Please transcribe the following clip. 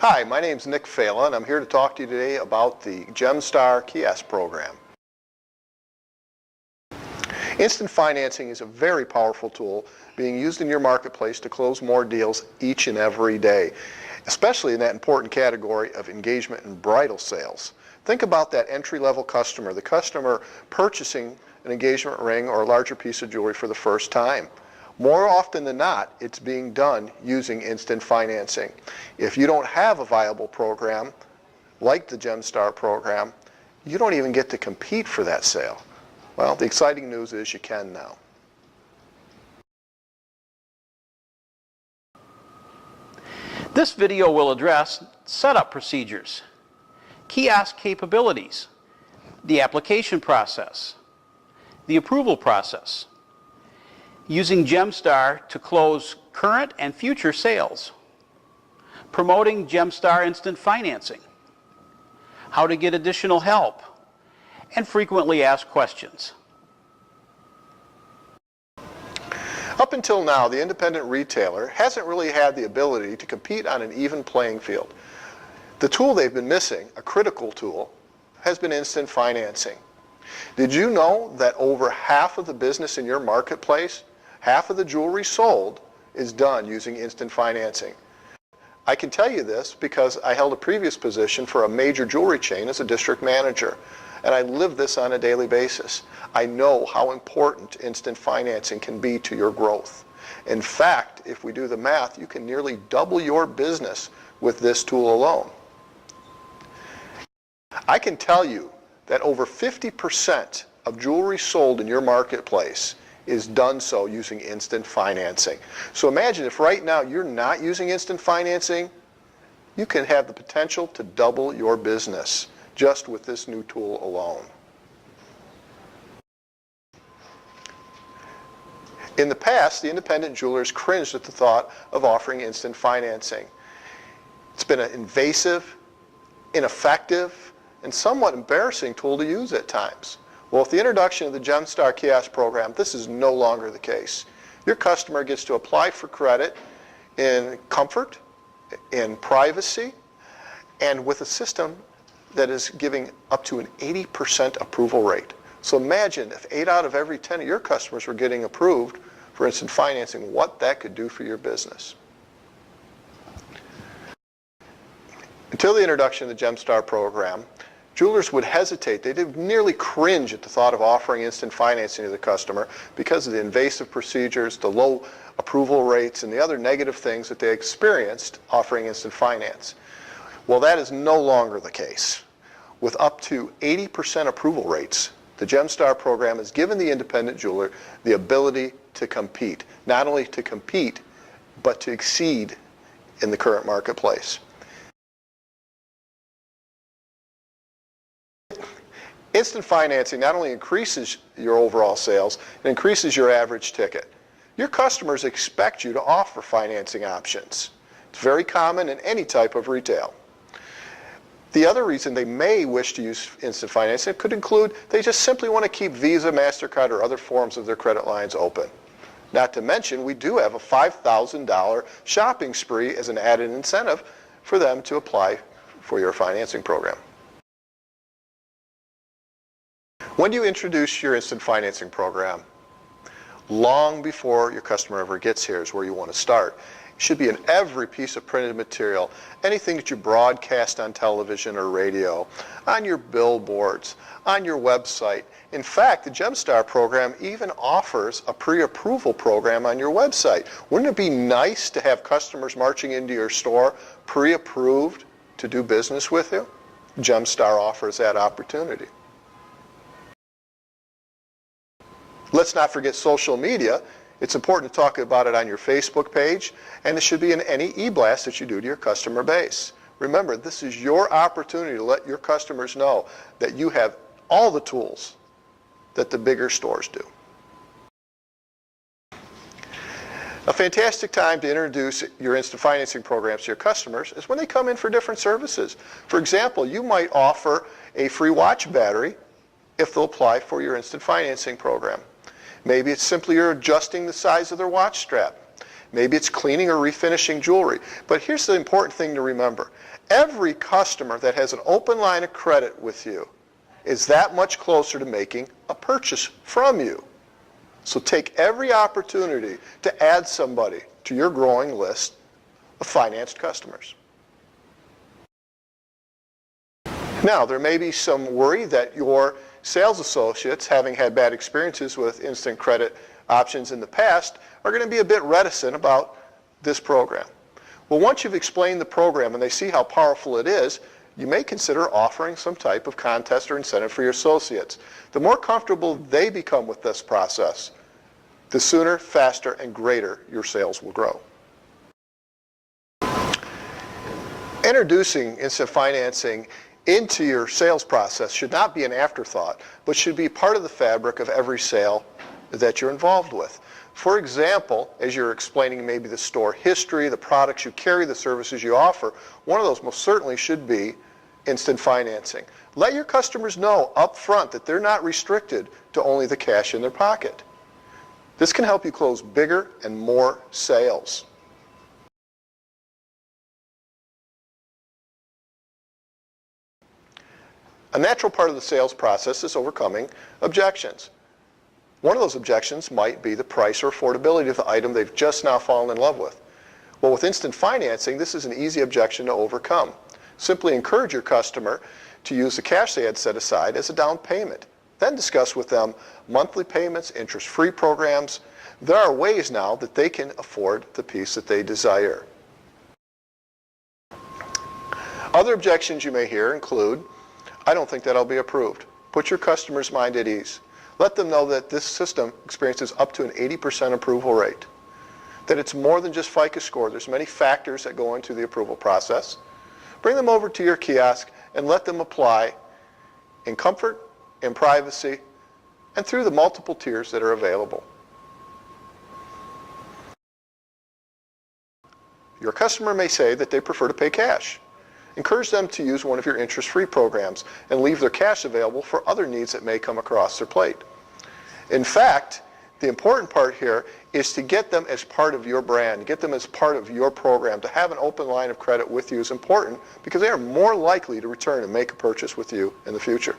Hi, my name is Nick Fala, and I'm here to talk to you today about the Gemstar Kiosk program. Instant financing is a very powerful tool being used in your marketplace to close more deals each and every day, especially in that important category of engagement and bridal sales. Think about that entry-level customer, the customer purchasing an engagement ring or a larger piece of jewelry for the first time. More often than not, it's being done using instant financing. If you don't have a viable program like the Gemstar program, you don't even get to compete for that sale. Well, the exciting news is you can now. This video will address setup procedures, kiosk capabilities, the application process, the approval process, using Gemstar to close current and future sales, promoting Gemstar Instant Financing, how to get additional help, and frequently asked questions. Up until now, the independent retailer hasn't really had the ability to compete on an even playing field. The tool they've been missing, a critical tool, has been instant financing. Did you know that over half of the business in your marketplace, half of the jewelry sold, is done using instant financing? I can tell you this because I held a previous position for a major jewelry chain as a district manager, and I live this on a daily basis. I know how important instant financing can be to your growth. In fact, if we do the math, you can nearly double your business with this tool alone. I can tell you that over 50% of jewelry sold in your marketplace is done so using instant financing. So imagine if right now you're not using instant financing, you can have the potential to double your business just with this new tool alone. In the past, the independent jewelers cringed at the thought of offering instant financing. It's been an invasive, ineffective, and somewhat embarrassing tool to use at times. Well, with the introduction of the Gemstar Kiosk program, this is no longer the case. Your customer gets to apply for credit in comfort, in privacy, and with a system that is giving up to an 80% approval rate. So imagine if 8 out of every 10 of your customers were getting approved for instant financing, what that could do for your business. Until the introduction of the Gemstar program, jewelers would hesitate. They would nearly cringe at the thought of offering instant financing to the customer because of the invasive procedures, the low approval rates, and the other negative things that they experienced offering instant finance. Well, that is no longer the case. With up to 80% approval rates, the Gemstar program has given the independent jeweler the ability to compete. Not only to compete, but to exceed in the current marketplace. Instant financing not only increases your overall sales, it increases your average ticket. Your customers expect you to offer financing options. It's very common in any type of retail. The other reason they may wish to use instant financing could include they just simply want to keep Visa, MasterCard, or other forms of their credit lines open. Not to mention, we do have a $5,000 shopping spree as an added incentive for them to apply for your financing program. When do you introduce your instant financing program? Long before your customer ever gets here is where you want to start. It should be in every piece of printed material, anything that you broadcast on television or radio, on your billboards, on your website. In fact, the Gemstar program even offers a pre-approval program on your website. Wouldn't it be nice to have customers marching into your store pre-approved to do business with you? Gemstar offers that opportunity. Let's not forget social media. It's important to talk about it on your Facebook page, and it should be in any e-blast that you do to your customer base. Remember, this is your opportunity to let your customers know that you have all the tools that the bigger stores do. A fantastic time to introduce your instant financing programs to your customers is when they come in for different services. For example, you might offer a free watch battery if they'll apply for your instant financing program. Maybe it's simply you're adjusting the size of their watch strap. Maybe it's cleaning or refinishing jewelry. But here's the important thing to remember. Every customer that has an open line of credit with you is that much closer to making a purchase from you. So take every opportunity to add somebody to your growing list of financed customers. Now, there may be some worry that your sales associates, having had bad experiences with instant credit options in the past, are going to be a bit reticent about this program. Well, once you've explained the program and they see how powerful it is, you may consider offering some type of contest or incentive for your associates. The more comfortable they become with this process, the sooner, faster, and greater your sales will grow. Introducing instant financing into your sales process should not be an afterthought, but should be part of the fabric of every sale that you're involved with. For example, as you're explaining maybe the store history, the products you carry, the services you offer, one of those most certainly should be instant financing. Let your customers know up front that they're not restricted to only the cash in their pocket. This can help you close bigger and more sales. A natural part of the sales process is overcoming objections. One of those objections might be the price or affordability of the item they've just now fallen in love with. Well, with instant financing, this is an easy objection to overcome. Simply encourage your customer to use the cash they had set aside as a down payment. Then discuss with them monthly payments, interest-free programs. There are ways now that they can afford the piece that they desire. Other objections you may hear include, I don't think that'll be approved. Put your customer's mind at ease. Let them know that this system experiences up to an 80% approval rate. That it's more than just FICO score. There's many factors that go into the approval process. Bring them over to your kiosk and let them apply in comfort, in privacy, and through the multiple tiers that are available. Your customer may say that they prefer to pay cash. Encourage them to use one of your interest-free programs and leave their cash available for other needs that may come across their plate. In fact, the important part here is to get them as part of your brand, get them as part of your program. To have an open line of credit with you is important because they are more likely to return and make a purchase with you in the future.